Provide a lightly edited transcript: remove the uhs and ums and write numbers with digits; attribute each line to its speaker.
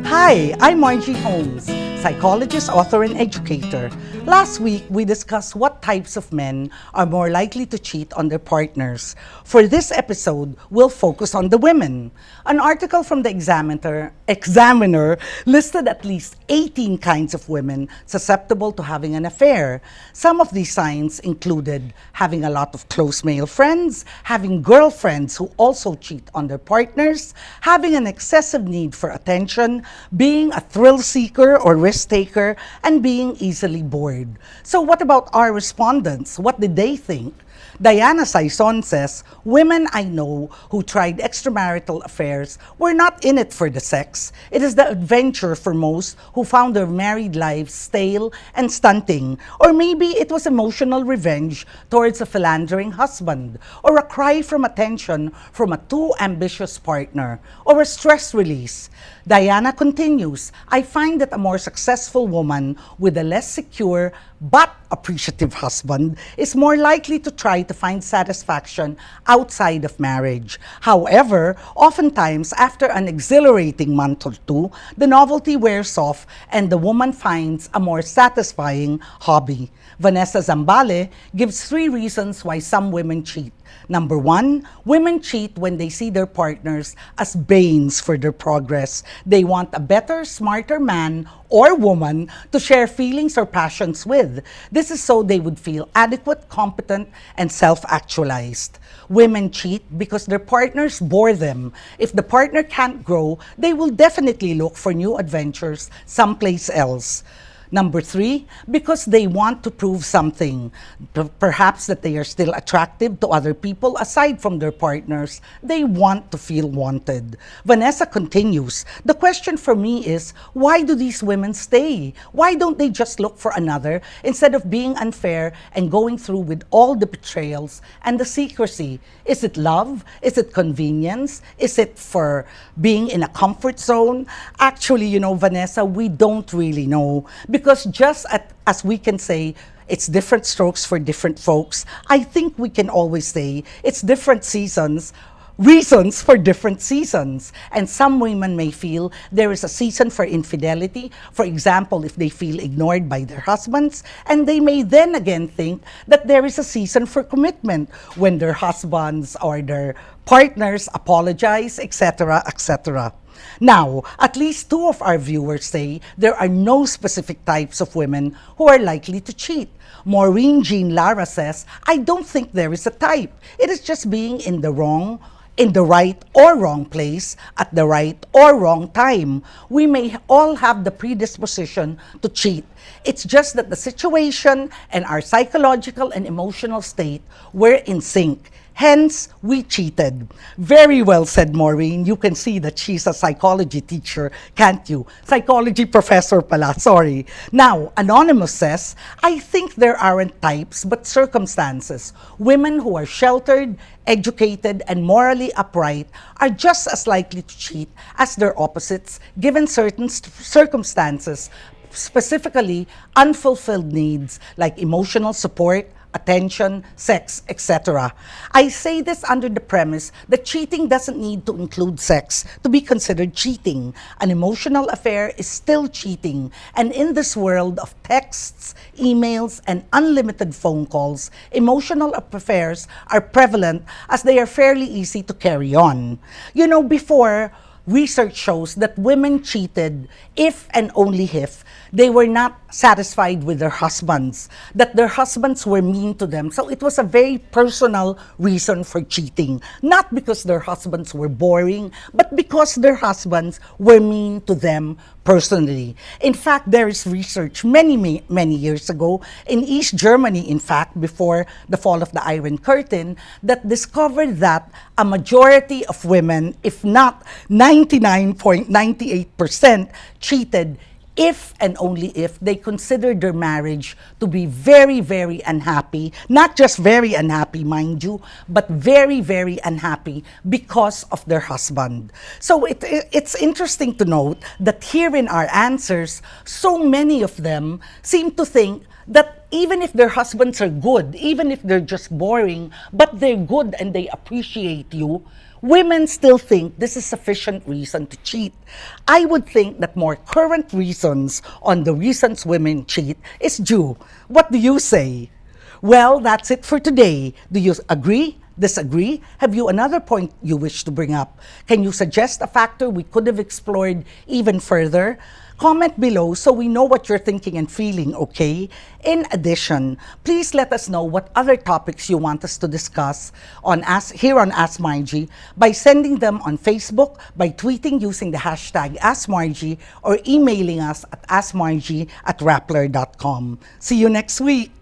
Speaker 1: Hi, I'm Holmes, psychologist, author, and educator. Last week, we discussed what types of men are more likely to cheat on their partners. For this episode, we'll focus on the women. An article from the Examiner listed at least 18 kinds of women susceptible to having an affair. Some of these signs included having a lot of close male friends, having girlfriends who also cheat on their partners, having an excessive need for attention, being a thrill seeker or risk taker, and being easily bored. So what about our respondents? What did they think? Diana Saison says, women I know who tried extramarital affairs were not in it for the sex. It is the adventure for most who found their married lives stale and stunting. Or maybe it was emotional revenge towards a philandering husband, or a cry from attention from a too ambitious partner, or a stress release. Diana continues, I find that a more successful woman with a less secure but appreciative husband is more likely to try to find satisfaction outside of marriage. However, oftentimes after an exhilarating month or two, the novelty wears off and the woman finds a more satisfying hobby. Vanessa Zambale gives 3 reasons why some women cheat. Number 1, women cheat when they see their partners as banes for their progress. They want a better, smarter man or woman to share feelings or passions with. This is so they would feel adequate, competent, and self-actualized. Women cheat because their partners bore them. If the partner can't grow, they will definitely look for new adventures someplace else. Number 3, because they want to prove something. Perhaps that they are still attractive to other people aside from their partners. They want to feel wanted. Vanessa continues, the question for me is, why do these women stay? Why don't they just look for another instead of being unfair and going through with all the betrayals and the secrecy? Is it love? Is it convenience? Is it for being in a comfort zone? Actually, Vanessa, we don't really know. Because just as we can say, it's different strokes for different folks, I think we can always say it's different reasons for different seasons. And some women may feel there is a season for infidelity, for example, if they feel ignored by their husbands, and they may then again think that there is a season for commitment when their husbands or their partners apologize, etc., etc. Now, at least 2 of our viewers say there are no specific types of women who are likely to cheat. Maureen Jean Lara says, I don't think there is a type. It is just being in the right or wrong place at the right or wrong time. We may all have the predisposition to cheat. It's just that the situation and our psychological and emotional state were in sync. Hence, we cheated. Very well said, Maureen. You can see that she's a psychology teacher, can't you? Psychology professor pala, sorry. Now, Anonymous says, I think there aren't types but circumstances. Women who are sheltered, educated, and morally upright are just as likely to cheat as their opposites given certain circumstances, specifically unfulfilled needs like emotional support, attention, sex, etc. I say this under the premise that cheating doesn't need to include sex to be considered cheating. An emotional affair is still cheating, and in this world of texts, emails, and unlimited phone calls, emotional affairs are prevalent as they are fairly easy to carry on. Before, research shows that women cheated if and only if they were not satisfied with their husbands, that their husbands were mean to them. So it was a very personal reason for cheating. Not because their husbands were boring, but because their husbands were mean to them personally. In fact, there is research many years ago in East Germany, in fact, before the fall of the Iron Curtain, that discovered that a majority of women, if not 99.98%, cheated if and only if they considered their marriage to be very, very unhappy, not just very unhappy, mind you, but very, very unhappy because of their husband. So it's interesting to note that here in our answers, so many of them seem to think that even if their husbands are good, even if they're just boring, but they're good and they appreciate you, Women still think this is sufficient reason to cheat. I would think that more current reasons on the reasons women cheat is due. What do you say? Well, that's it for today. Do you agree? Disagree? Have you another point you wish to bring up? Can you suggest a factor we could have explored even further? Comment below so we know what you're thinking and feeling, okay? In addition, please let us know what other topics you want us to discuss here on Ask Margie by sending them on Facebook, by tweeting using the hashtag AskMargie, or emailing us at askmargie@rappler.com. See you next week!